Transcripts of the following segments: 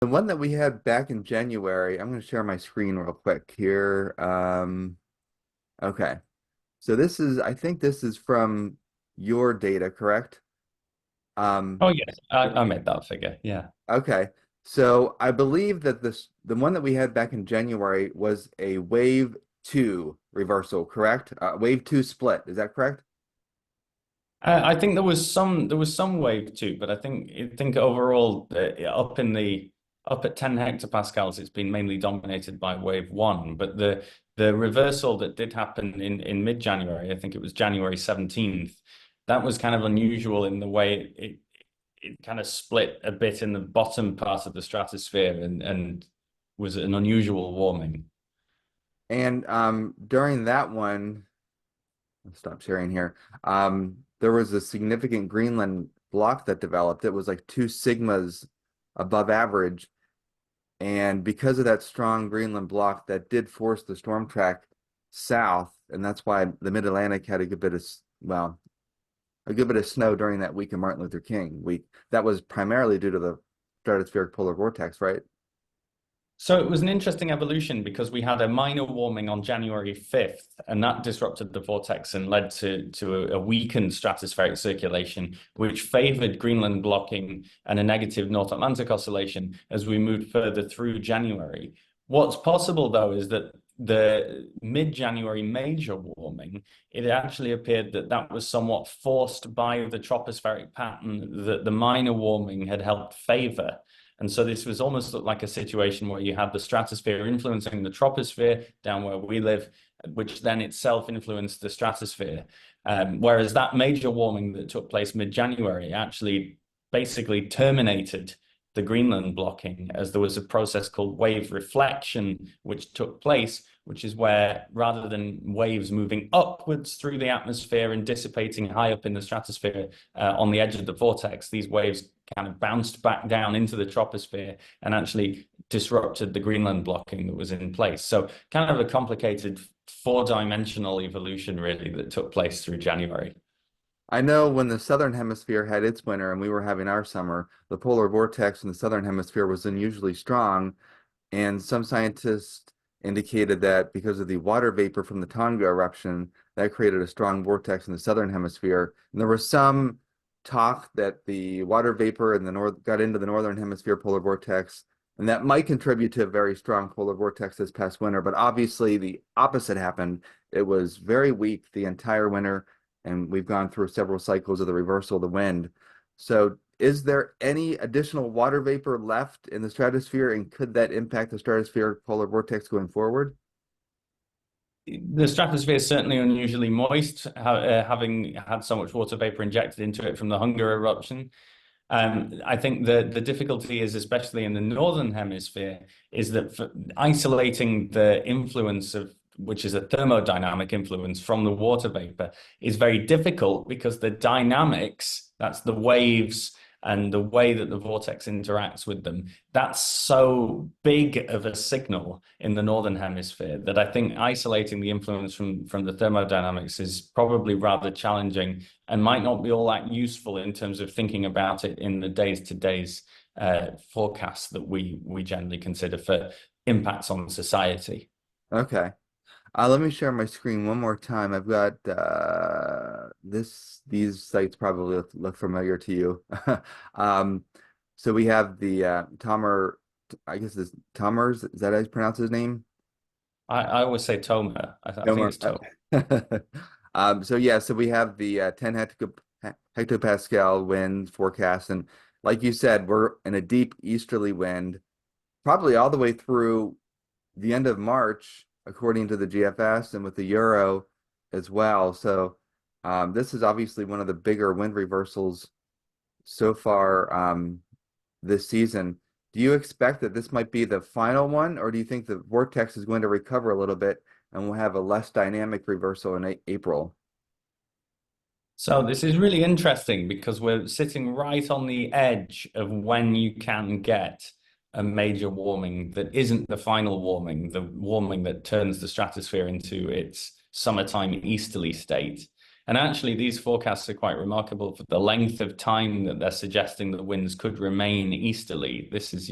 The one that we had back in January, I'm going to share my screen real quick here. Okay. So I think this is from your data, correct? Um, Oh yes, I made that figure. Yeah. okay. So I believe that the one that we had back in January was a wave two reversal, correct? Wave two split. Is that correct? I think there was some wave too, but I think overall up at 10 hectopascals, it's been mainly dominated by wave one. But the reversal that did happen in mid-January, I think it was January 17th, that was kind of unusual in the way it kind of split a bit in the bottom part of the stratosphere and was an unusual warming. And during that one, I'll stop sharing here. There was a significant Greenland block that developed. It was like 2 sigmas above average. And because of that strong Greenland block, that did force the storm track south. And that's why the Mid-Atlantic had a good bit of, well, a good bit of snow during that week of Martin Luther King week. That was primarily due to the stratospheric polar vortex, right? So it was an interesting evolution because we had a minor warming on January 5th, and that disrupted the vortex and led to a weakened stratospheric circulation, which favored Greenland blocking and a negative North Atlantic oscillation as we moved further through January. What's possible, though, is that the mid-January major warming, it actually appeared that that was somewhat forced by the tropospheric pattern that the minor warming had helped favor. And so this was almost like a situation where you had the stratosphere influencing the troposphere down where we live, which then itself influenced the stratosphere. Whereas that major warming that took place mid-January actually basically terminated the Greenland blocking, as there was a process called wave reflection, which took place, which is where rather than waves moving upwards through the atmosphere and dissipating high up in the stratosphere on the edge of the vortex, these waves kind of bounced back down into the troposphere and actually disrupted the Greenland blocking that was in place. So kind of a complicated four-dimensional evolution really that took place through January. I know when the southern hemisphere had its winter and we were having our summer, the polar vortex in the southern hemisphere was unusually strong. And some scientists indicated that because of the water vapor from the Tonga eruption, that created a strong vortex in the southern hemisphere. And there was some talk that the water vapor in the north got into the northern hemisphere polar vortex, and that might contribute to a very strong polar vortex this past winter. But obviously, the opposite happened. It was very weak the entire winter, and we've gone through several cycles of the reversal of the wind. So is there any additional water vapor left in the stratosphere, and could that impact the stratospheric polar vortex going forward? The stratosphere is certainly unusually moist, having had so much water vapor injected into it from the Hunger eruption. I think the difficulty is, especially in the northern hemisphere, is that for isolating the influence of which is a thermodynamic influence from the water vapor is very difficult because the dynamics, that's the waves and the way that the vortex interacts with them, that's so big of a signal in the northern hemisphere that I think isolating the influence from the thermodynamics is probably rather challenging and might not be all that useful in terms of thinking about it in the days to days forecasts that we generally consider for impacts on society. Okay. Let me share my screen one more time. I've got these sites probably look familiar to you. Um, so we have the Tomer, I guess it's Tomers, is that how you pronounce his name? I always say Toma. I think Tomer. it's Toma. So yeah, so we have the 10 hectopascal wind forecast, and like you said, we're in a deep easterly wind, probably all the way through the end of March, according to the GFS and with the Euro as well. So this is obviously one of the bigger wind reversals so far this season. Do you expect that this might be the final one, or do you think the vortex is going to recover a little bit and we'll have a less dynamic reversal in April? So this is really interesting because we're sitting right on the edge of when you can get a major warming that isn't the final warming, the warming that turns the stratosphere into its summertime easterly state. And actually, these forecasts are quite remarkable for the length of time that they're suggesting the winds could remain easterly. This is,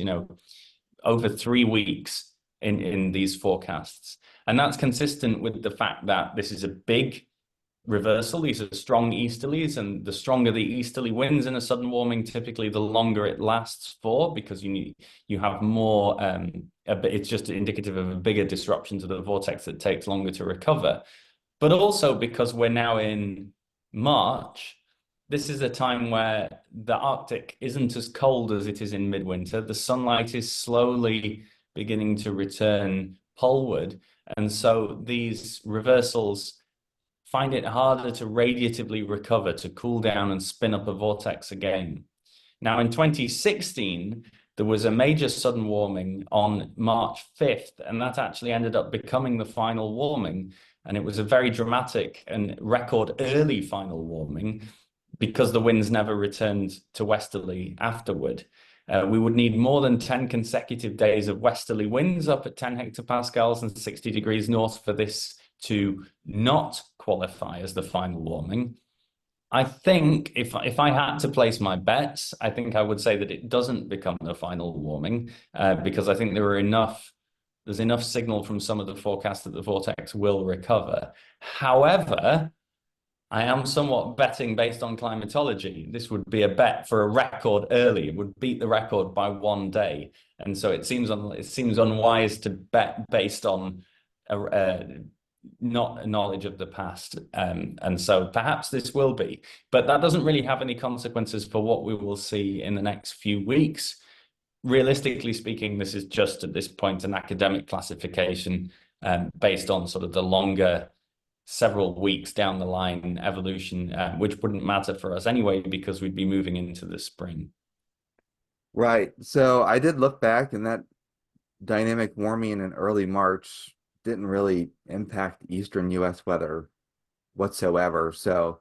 over 3 weeks in these forecasts. And that's consistent with the fact that this is a big reversal. These are strong easterlies, and the stronger the easterly winds in a sudden warming, typically the longer it lasts for, because you have more. It's just indicative of a bigger disruption to the vortex that takes longer to recover. But also because we're now in March, this is a time where the Arctic isn't as cold as it is in midwinter. The sunlight is slowly beginning to return poleward. And so these reversals find it harder to radiatively recover, to cool down and spin up a vortex again. Now, in 2016, there was a major sudden warming on March 5th, and that actually ended up becoming the final warming. And it was a very dramatic and record early final warming because the winds never returned to westerly afterward. We would need more than 10 consecutive days of westerly winds up at 10 hectopascals and 60 degrees north for this to not qualify as the final warming. I think if I had to place my bets, I think I would say that it doesn't become the final warming because I think there's enough signal from some of the forecasts that the vortex will recover. However, I am somewhat betting based on climatology. This would be a bet for a record early. It would beat the record by 1 day, and so it seems unwise to bet based on not a knowledge of the past. And so perhaps this will be, but that doesn't really have any consequences for what we will see in the next few weeks. Realistically speaking, this is just at this point an academic classification based on sort of the longer several weeks down the line evolution, which wouldn't matter for us anyway because we'd be moving into the spring. Right. So I did look back, and that dynamic warming in early March didn't really impact eastern U.S. weather whatsoever. So,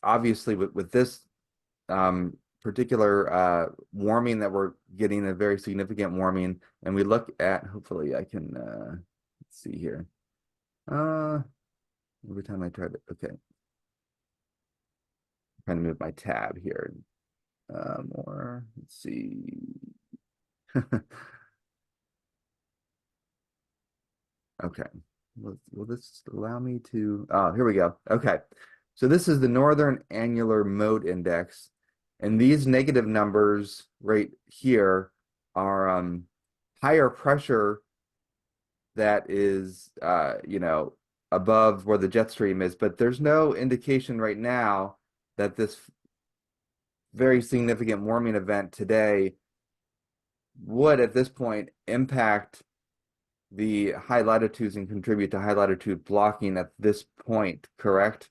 obviously with this particular warming that we're getting, a very significant warming, and we look at, hopefully I can let's see here. Every time I try to, okay, I'm trying to move my tab here. More, let's see. Okay. Will this allow me to? Oh, here we go. Okay. So this is the Northern Annular Mode Index. And these negative numbers right here are higher pressure that is, above where the jet stream is. But there's no indication right now that this very significant warming event today would, at this point, impact the high latitudes and contribute to high latitude blocking at this point, correct?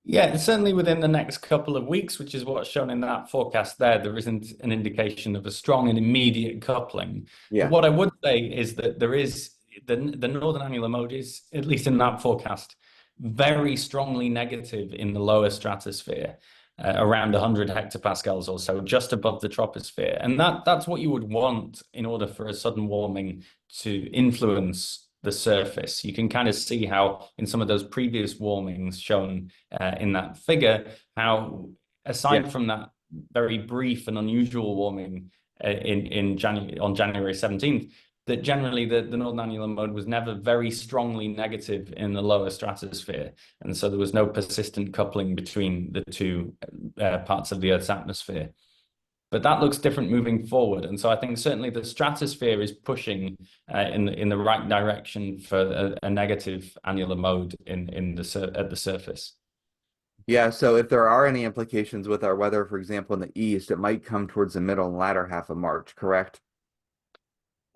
Yeah, certainly within the next couple of weeks, which is what's shown in that forecast there isn't an indication of a strong and immediate coupling. But Yeah. what I would say is that there is the northern annular mode is, at least in that forecast, very strongly negative in the lower stratosphere, around 100 hectopascals or so, just above the troposphere. And that's what you would want in order for a sudden warming to influence the surface. You can kind of see how in some of those previous warmings shown in that figure, how Yeah. aside from that very brief and unusual warming on January 17th, that generally the northern annular mode was never very strongly negative in the lower stratosphere. And so there was no persistent coupling between the two parts of the Earth's atmosphere. But that looks different moving forward. And so I think certainly the stratosphere is pushing in the right direction for a negative annular mode at the surface. Yeah, so if there are any implications with our weather, for example, in the east, it might come towards the middle and latter half of March, correct?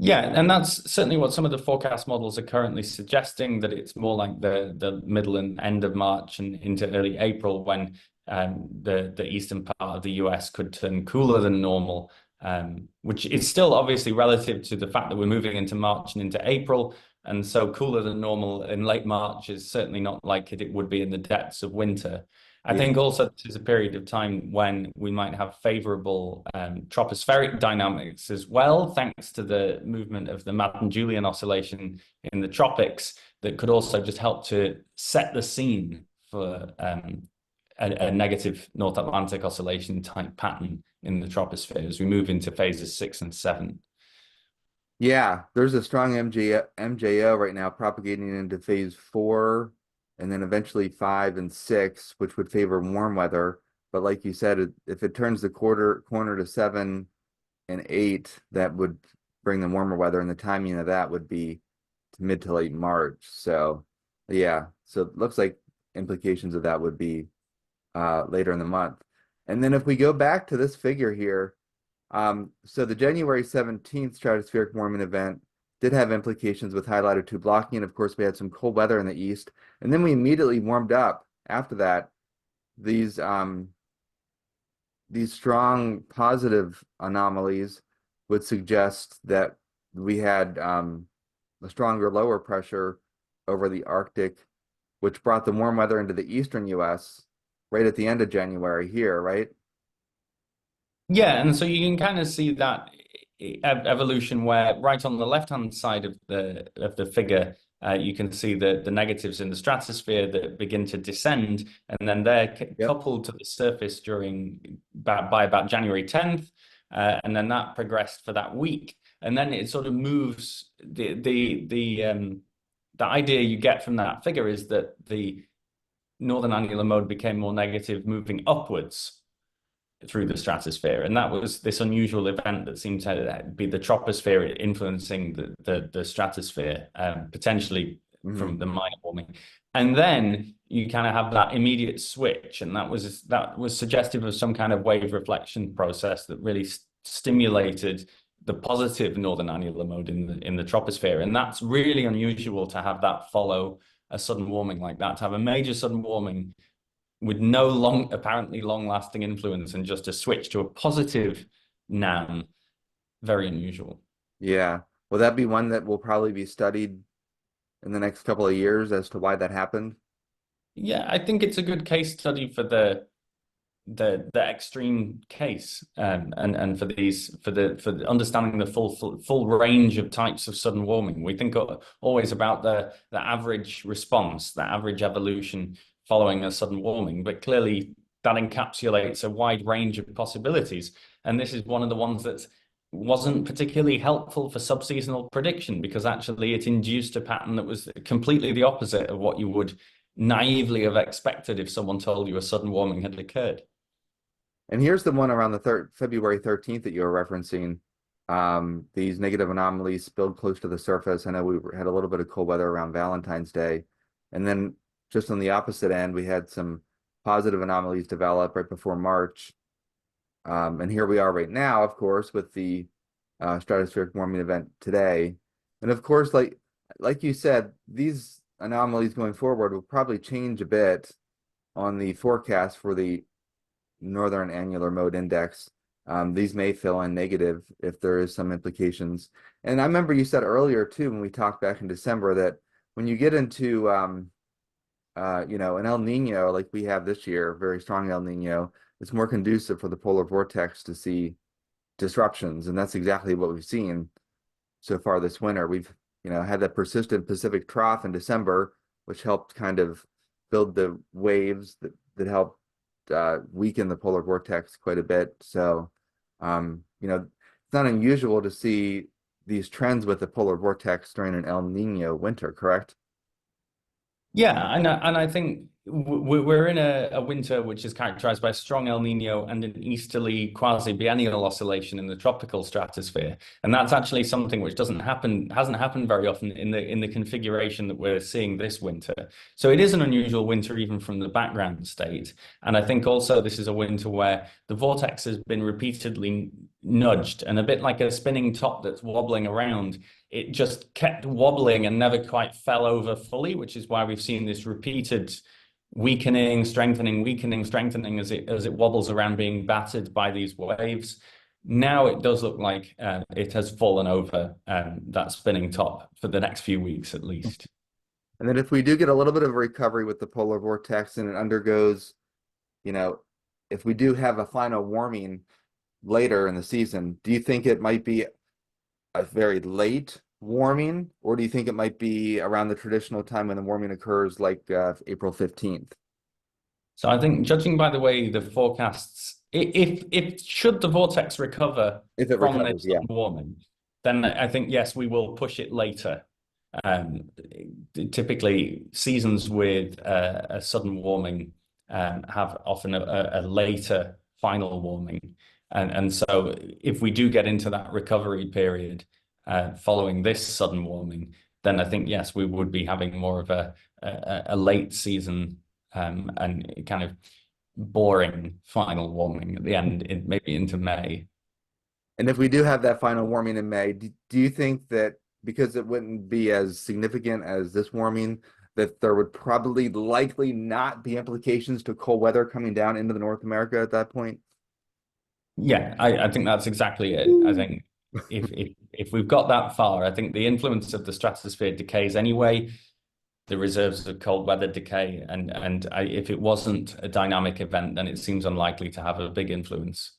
Yeah, and that's certainly what some of the forecast models are currently suggesting, that it's more like the middle and end of March and into early April when the eastern part of the US could turn cooler than normal, which is still obviously relative to the fact that we're moving into March and into April. And so cooler than normal in late March is certainly not like it would be in the depths of winter. I Yeah. think also this is a period of time when we might have favorable tropospheric dynamics as well, thanks to the movement of the Madden-Julian oscillation in the tropics that could also just help to set the scene for a negative North Atlantic oscillation type pattern in the troposphere as we move into phases 6 and 7. Yeah, there's a strong MJO right now propagating into phase four and then eventually five and six, which would favor warm weather. But like you said, if it turns the corner to seven and eight, that would bring the warmer weather, and the timing of that would be to mid to late March. So yeah, so it looks like implications of that would be later in the month. And then if we go back to this figure here, so the January 17th stratospheric warming event did have implications with high latitude blocking. And of course, we had some cold weather in the east. And then we immediately warmed up after that. These these strong positive anomalies would suggest that we had a stronger lower pressure over the Arctic, which brought the warm weather into the eastern US right at the end of January here, right? Yeah, and so you can kind of see that evolution where right on the left-hand side of the figure, you can see the negatives in the stratosphere that begin to descend, and then they're Yep. coupled to the surface by about January 10th, and then that progressed for that week, and then it sort of moves the idea you get from that figure is that the northern annular mode became more negative, moving upwards through the stratosphere. And that was this unusual event that seemed to be the troposphere influencing the stratosphere, potentially Mhm. from the minor warming. And then you kind of have that immediate switch, and that was suggestive of some kind of wave reflection process that really stimulated the positive northern annular mode in the troposphere. And that's really unusual to have that follow a sudden warming like that, to have a major sudden warming with no apparently long-lasting influence and just a switch to a positive NAM. Very unusual. Yeah. Will that be one that will probably be studied in the next couple of years as to why that happened? Yeah, I think it's a good case study for the extreme case, and for understanding the full range of types of sudden warming. We think always about the average response, the average evolution following a sudden warming, but clearly that encapsulates a wide range of possibilities. And this is one of the ones that wasn't particularly helpful for subseasonal prediction because actually it induced a pattern that was completely the opposite of what you would naively have expected if someone told you a sudden warming had occurred. And here's the one around the February 13th that you were referencing. These negative anomalies spilled close to the surface. I know we had a little bit of cold weather around Valentine's Day. And then just on the opposite end, we had some positive anomalies develop right before March. And here we are right now, of course, with the stratospheric warming event today. And of course, like you said, these anomalies going forward will probably change a bit on the forecast for the Northern Annular Mode Index. These may fill in negative if there is some implications. And I remember you said earlier too, when we talked back in December, that when you get into an El Nino like we have this year, very strong El Nino, it's more conducive for the polar vortex to see disruptions, and that's exactly what we've seen so far this winter. We've had that persistent Pacific trough in December, which helped kind of build the waves that helped weaken the polar vortex quite a bit. So, it's not unusual to see these trends with the polar vortex during an El Nino winter, correct? Yeah, and I think we're in a winter which is characterized by a strong El Nino and an easterly quasi-biennial oscillation in the tropical stratosphere, and that's actually something which hasn't happened very often in the configuration that we're seeing this winter. So it is an unusual winter even from the background state, and I think also this is a winter where the vortex has been repeatedly nudged, and a bit like a spinning top that's wobbling around, it just kept wobbling and never quite fell over fully, which is why we've seen this repeated weakening, strengthening, strengthening as it wobbles around being battered by these waves. Now it does look like it has fallen over that spinning top for the next few weeks at least. And then if we do get a little bit of a recovery with the polar vortex and it undergoes, you know, if we do have a final warming later in the season, do you think it might be a very late warming, or do you think it might be around the traditional time when the warming occurs, like April 15th? So I think judging by the way the forecasts, if should the vortex recover If it from recovers, this yeah. sudden warming, then I think yes, we will push it later. Um, Typically, seasons with a sudden warming have often a later final warming, and so if we do get into that recovery period following this sudden warming, then I think yes, we would be having more of a late season and kind of boring final warming at the end, maybe into May. And if we do have that final warming in May, do you think that because it wouldn't be as significant as this warming, that there would probably likely not be implications to cold weather coming down into the North America at that point? Yeah, I think that's exactly it. I think if we've got that far, I think the influence of the stratosphere decays anyway. The reserves of cold weather decay, and if it wasn't a dynamic event, then it seems unlikely to have a big influence.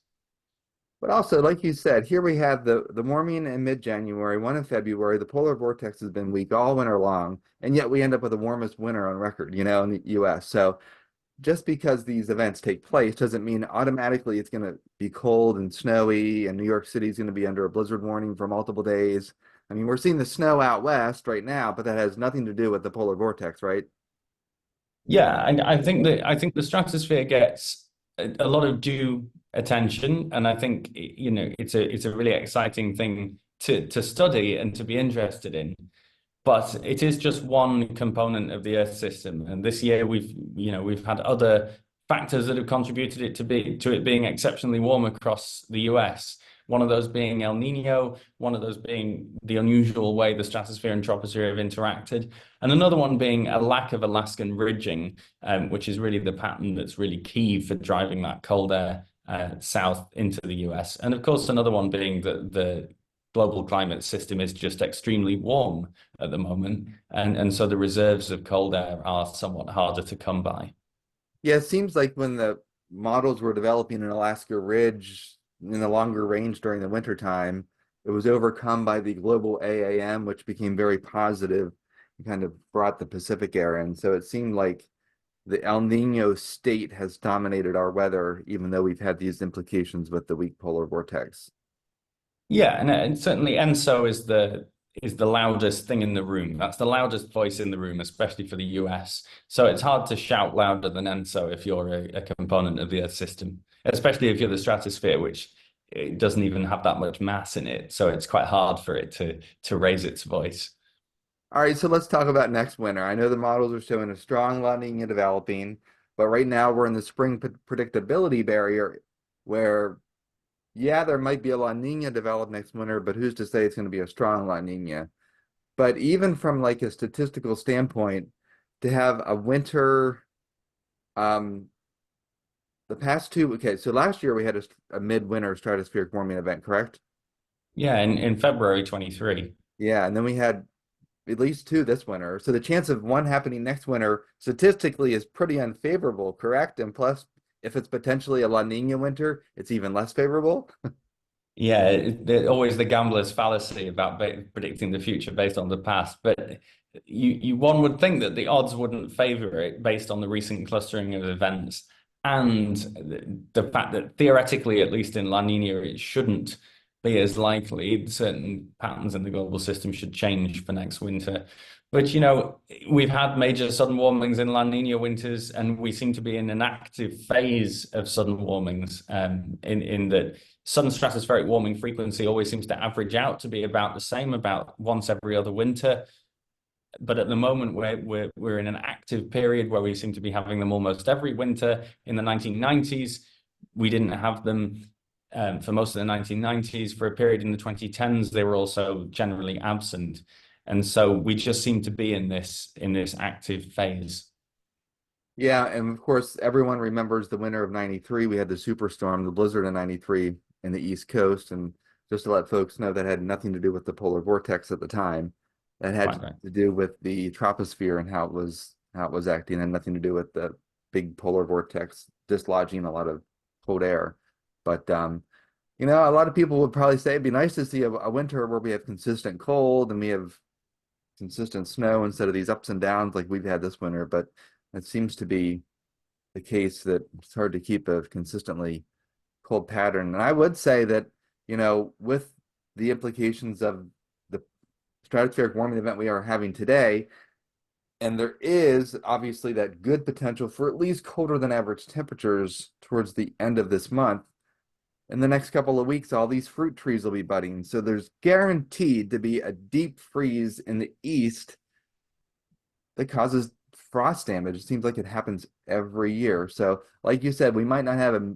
But also, like you said, here we have the warming in mid-January, one in February. The polar vortex has been weak all winter long, and yet we end up with the warmest winter on record, in the US. So just because these events take place doesn't mean automatically it's going to be cold and snowy, and New York City is going to be under a blizzard warning for multiple days. I mean, we're seeing the snow out west right now, but that has nothing to do with the polar vortex, right? Yeah, and I think the stratosphere gets a lot of due attention, and I think it's a really exciting thing to study and to be interested in. But it is just one component of the Earth system, and this year we've had other factors that have contributed to it being exceptionally warm across the US. One of those being El Nino, one of those being the unusual way the stratosphere and troposphere have interacted, and another one being a lack of Alaskan ridging, which is really the pattern that's really key for driving that cold air south into the US. And of course, another one being that the global climate system is just extremely warm at the moment, and so the reserves of cold air are somewhat harder to come by. Yeah, it seems like when the models were developing an Alaska Ridge in the longer range during the winter time, it was overcome by the global AAM, which became very positive and kind of brought the Pacific air in. So it seemed like the El Nino state has dominated our weather, even though we've had these implications with the weak polar vortex. Yeah, and certainly ENSO is the loudest thing in the room. That's the loudest voice in the room, especially for the US. So it's hard to shout louder than ENSO if you're a component of the Earth system, especially if you're the stratosphere, which it doesn't even have that much mass in it. So it's quite hard for it to raise its voice. All right, so let's talk about next winter. I know the models are showing a strong La Nina developing, but right now we're in the spring predictability barrier where, yeah, there might be a La Nina develop next winter, but who's to say it's going to be a strong La Nina? But even from like a statistical standpoint, to have a winter, um, the past two, okay, so last year we had a midwinter stratospheric warming event, correct? Yeah, in February 23. Yeah, and then we had at least two this winter. So the chance of one happening next winter statistically is pretty unfavorable, correct? And plus, if it's potentially a La Nina winter, it's even less favorable. Yeah, always the gambler's fallacy about predicting the future based on the past. But one would think that the odds wouldn't favor it based on the recent clustering of events and the fact that theoretically, at least in La Nina, it shouldn't be as likely. Certain patterns in the global system should change for next winter. But we've had major sudden warmings in La Nina winters, and we seem to be in an active phase of sudden warmings. In that sudden stratospheric warming frequency always seems to average out to be about the same, about once every other winter. But at the moment, we're in an active period where we seem to be having them almost every winter. In the 1990s, we didn't have them for most of the 1990s. For a period in the 2010s, they were also generally absent. And so we just seem to be in this active phase. Yeah, and of course, everyone remembers the winter of 93. We had the superstorm, the blizzard of 93 in the East Coast. And just to let folks know, that had nothing to do with the polar vortex at the time. That had Quite right. to do with the troposphere and how it was acting, and nothing to do with the big polar vortex dislodging a lot of cold air. But a lot of people would probably say it'd be nice to see a winter where we have consistent cold and we have consistent snow instead of these ups and downs like we've had this winter. But it seems to be the case that it's hard to keep a consistently cold pattern. And I would say that, with the implications of the stratospheric warming event we are having today, and there is obviously that good potential for at least colder than average temperatures towards the end of this month. In the next couple of weeks, all these fruit trees will be budding. So there's guaranteed to be a deep freeze in the east that causes frost damage. It seems like it happens every year. So, like you said, we might not have a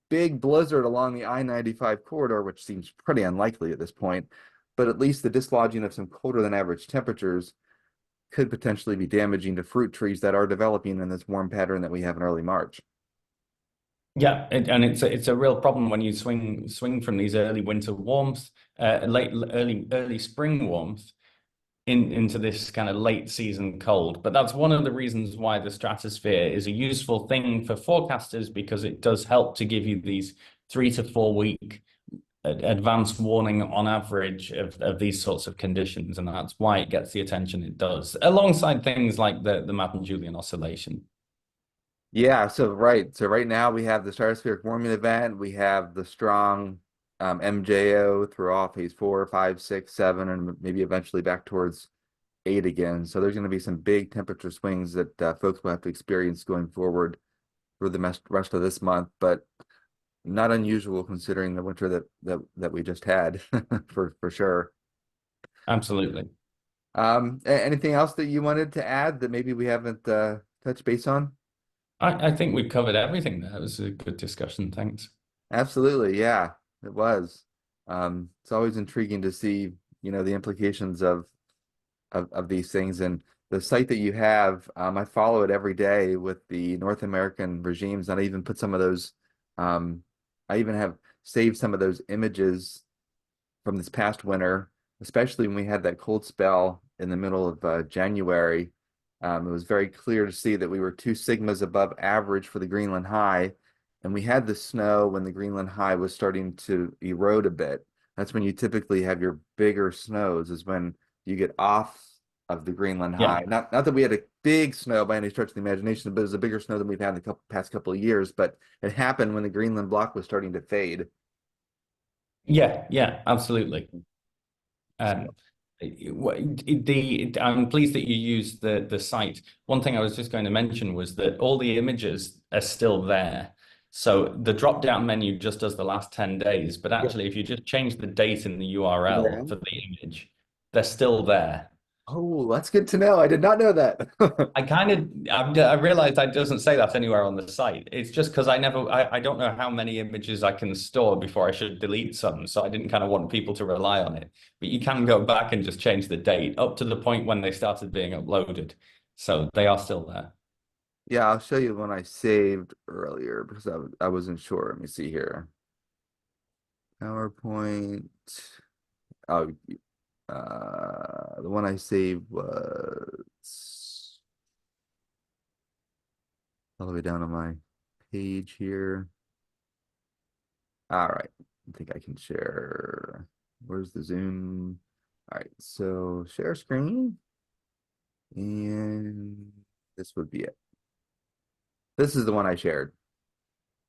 big blizzard along the I-95 corridor, which seems pretty unlikely at this point, but at least the dislodging of some colder than average temperatures could potentially be damaging to fruit trees that are developing in this warm pattern that we have in early March. Yeah, and it's a real problem when you swing from these early winter warmth, early spring warmth into this kind of late season cold. But that's one of the reasons why the stratosphere is a useful thing for forecasters, because it does help to give you these 3 to 4 week advanced warning on average of these sorts of conditions, and that's why it gets the attention it does, alongside things like the Madden Julian oscillation. Yeah, so right. So right now we have the stratospheric warming event. We have the strong MJO through all phase 4, 5, 6, 7, and maybe eventually back towards 8 again. So there's going to be some big temperature swings that folks will have to experience going forward for the rest of this month, but not unusual considering the winter that we just had for sure. Absolutely. Anything else that you wanted to add that maybe we haven't touched base on? I think we've covered everything there. It was a good discussion. Thanks. Absolutely, yeah, it was. It's always intriguing to see, the implications of these things. And the site that you have, I follow it every day with the North American regimes, and I even put some of those, I even have saved some of those images from this past winter, especially when we had that cold spell in the middle of January. It was very clear to see that we were 2 sigmas above average for the Greenland high, and we had the snow when the Greenland high was starting to erode a bit. That's when you typically have your bigger snows, is when you get off of the Greenland Yeah. high. Not that we had a big snow by any stretch of the imagination, but it was a bigger snow than we've had in the past couple of years. But it happened when the Greenland block was starting to fade. Yeah. Yeah. Absolutely. So, Um, I'm pleased that you used the site. One thing I was just going to mention was that all the images are still there. So the drop down menu just does the last 10 days, but yeah. actually, if you just change the date in the URL Yeah. for the image, they're still there. Oh, that's good to know. I did not know that. I realized that doesn't say that anywhere on the site. It's just because I don't know how many images I can store before I should delete some. So I didn't kind of want people to rely on it. But you can go back and just change the date up to the point when they started being uploaded. So they are still there. Yeah, I'll show you one I saved earlier because I wasn't sure. Let me see here. PowerPoint. Oh, the one I saved was all the way down on my page here. All right. I think I can share. Where's the Zoom? All right. So share screen. And this would be it. This is the one I shared.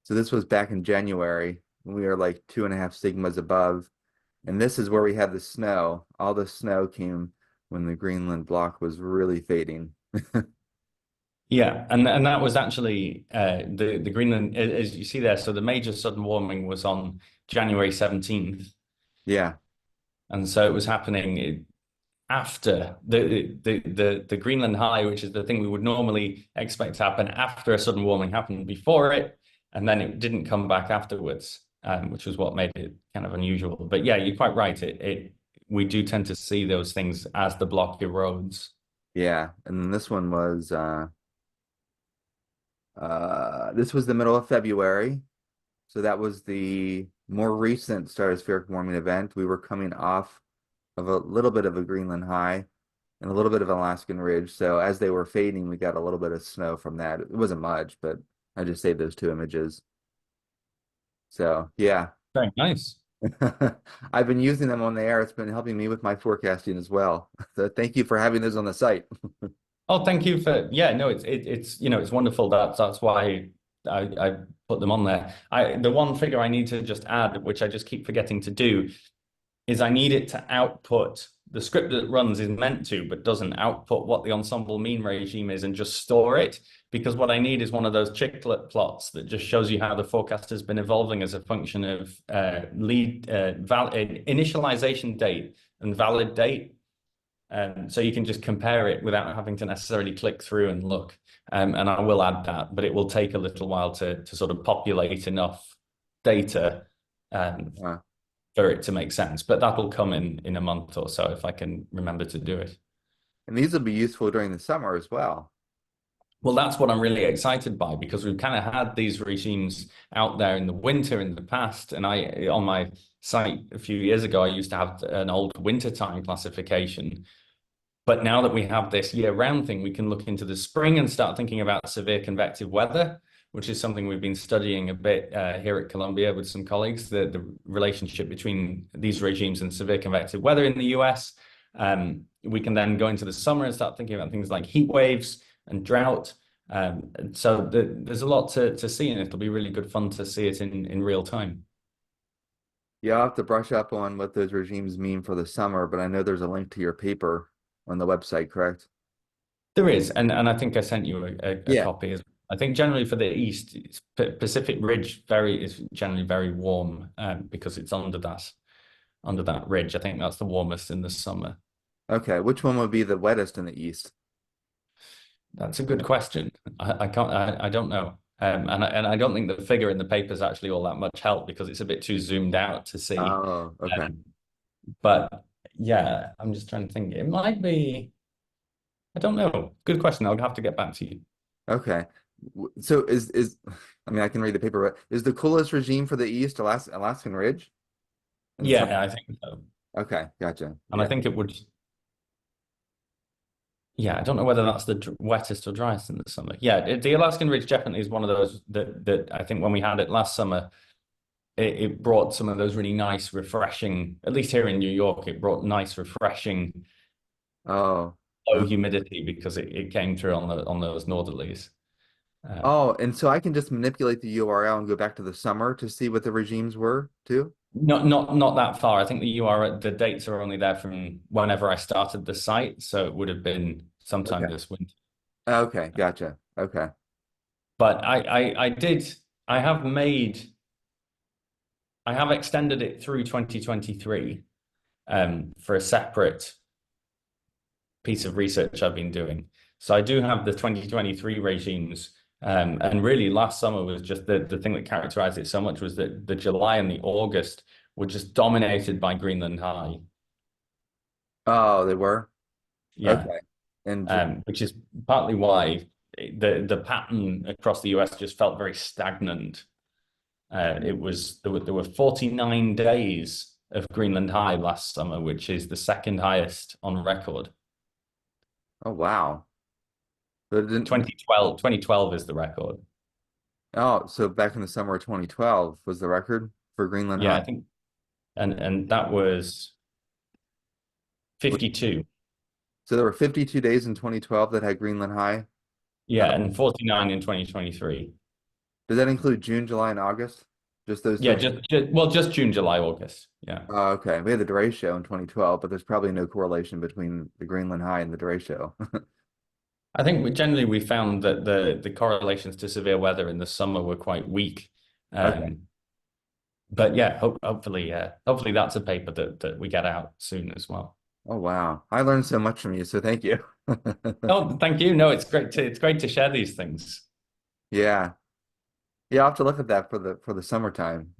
So this was back in January when we were like 2.5 sigmas above. And this is where we had the snow. All the snow came when the Greenland block was really fading. Yeah, and that was actually the Greenland, as you see there. So the major sudden warming was on January 17th, Yeah. and so it was happening after the Greenland high, which is the thing we would normally expect to happen after a sudden warming happened before it, and then it didn't come back afterwards, which was what made it kind of unusual. But yeah, you're quite right. It we do tend to see those things as the block erodes. Yeah. And then this was the middle of February. So that was the more recent stratospheric warming event. We were coming off of a little bit of a Greenland high and a little bit of an Alaskan ridge. So as they were fading, we got a little bit of snow from that. It wasn't much, but I just saved those 2 images. So yeah, Very nice. I've been using them on the air. It's been helping me with my forecasting as well. So thank you for having those on the site. Oh, thank you for yeah, no, it's it's wonderful that's why I put them on there. The one figure I need to just add, which I just keep forgetting to do, is I need it to output the script that runs is meant to, but doesn't output what the ensemble mean regime is and just store it. Because what I need is one of those chiclet plots that just shows you how the forecast has been evolving as a function of initialization date and valid date. So you can just compare it without having to necessarily click through and look. And I will add that, but it will take a little while to sort of populate enough data um, Uh, for it to make sense. But that'll come in a month or so if I can remember to do it. and these will be useful during the summer as well. Well, that's what I'm really excited by because we've kind of had these regimes out there in the winter in the past. And I, on my site a few years ago, I used to have an old wintertime classification. But now that we have this year-round thing, we can look into the spring and start thinking about severe convective weather, which is something we've been studying a bit here at Columbia with some colleagues, the relationship between these regimes and severe convective weather in the US. We can then go into the summer and start thinking about things like heat waves and drought. There's a lot to see, and it'll be really good fun to see it in real time. Yeah, I'll have to brush up on what those regimes mean for the summer, but I know there's a link to your paper on the website, correct? There is, and I think I sent you a Yeah. copy. I think generally for the east, Pacific Ridge very is generally very warm because it's under that ridge. I think that's the warmest in the summer. Okay. Which one would be the wettest in the east? That's a good question. I can't I don't know. And I don't think the figure in the paper is actually all that much help because it's a bit too zoomed out to see. Oh, okay. Um, but yeah, I'm just trying to think. It might be. I don't know. Good question. I'll have to get back to you. Okay. So I mean I can read the paper, but is the coolest regime for the east Alaskan Ridge in the summer? Yeah, I think so. Okay, gotcha. And I Yeah. think it would. Yeah, I don't know whether that's the wettest or driest in the summer. Yeah, the Alaskan Ridge definitely is one of those that I think when we had it last summer, it brought some of those really nice, refreshing. At least here in New York, it brought nice, refreshing Oh. low Okay. humidity because it came through on those northerlies. Uh, Oh, and so I can just manipulate the URL and go back to the summer to see what the regimes were too? not that far. I think the dates are only there from whenever I started the site, so it would have been sometime Okay. this winter. Okay, gotcha. Okay. But I have made I have extended it through 2023 for a separate piece of research I've been doing. So I do have the 2023 regimes. And really last summer was just the thing that characterized it so much was that the July and the August were just dominated by Greenland high. Oh, they were? Yeah. Okay. And Which is partly why the pattern across the US just felt very stagnant. There were 49 days of Greenland high last summer, which is the second highest on record. oh wow. But it didn't 2012 is the record. oh, so back in the summer of 2012 was the record for Greenland Yeah, High. I think and that was 52. So there were 52 days in 2012 that had Greenland High. Yeah, and 49 in 2023. Does that include June, July, and August? Just those Yeah, three? just June, July, August. Yeah. Okay. We had the derecho in 2012, but there's probably no correlation between the Greenland High and the derecho. I think generally we found that the correlations to severe weather in the summer were quite weak. Okay. Um, but yeah, hopefully that's a paper that we get out soon as well. Oh wow. I learned so much from you, so thank you. Oh, thank you. No, it's great to share these things. Yeah. Yeah, I'll have to look at that for the summertime.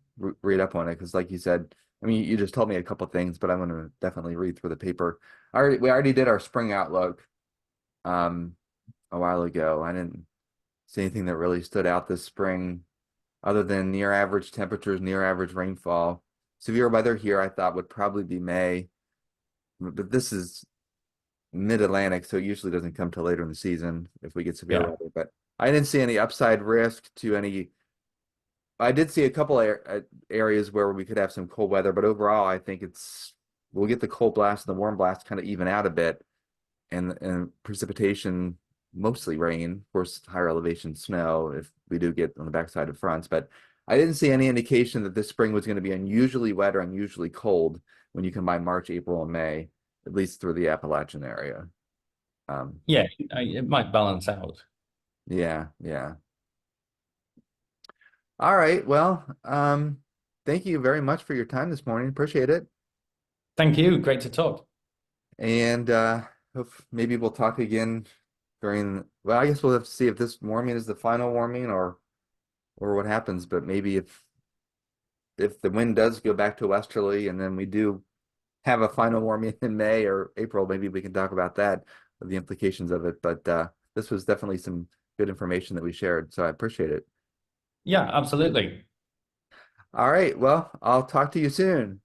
Read up on it because, like you said, I mean, you just told me a couple things, but I'm going to definitely read through the paper. We already did our spring outlook um a while ago. I didn't see anything that really stood out this spring, other than near average temperatures, near average rainfall. Severe weather here, I thought would probably be May, but this is mid-Atlantic, so it usually doesn't come till later in the season if we get severe Yeah. weather. But I didn't see any upside risk to any. I did see a couple areas where we could have some cold weather, but overall, I think we'll get the cold blast and the warm blast kind of even out a bit. and precipitation, mostly rain, of course, higher elevation snow if we do get on the backside of fronts. But I didn't see any indication that this spring was going to be unusually wet or unusually cold when you combine March, April, and May, at least through the Appalachian area. Um, Yeah, it might balance out. yeah, yeah. All right. Well, thank you very much for your time this morning. Appreciate it. Thank you. Great to talk. And maybe we'll talk again well, I guess we'll have to see if this warming is the final warming or what happens. But maybe if the wind does go back to westerly and then we do have a final warming in May or April, maybe we can talk about that, the implications of it. But this was definitely some good information that we shared, so I appreciate it. Yeah, absolutely. All right, well, I'll talk to you soon.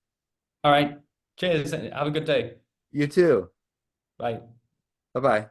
All right. Cheers. Have a good day. You too. Bye. Bye-bye.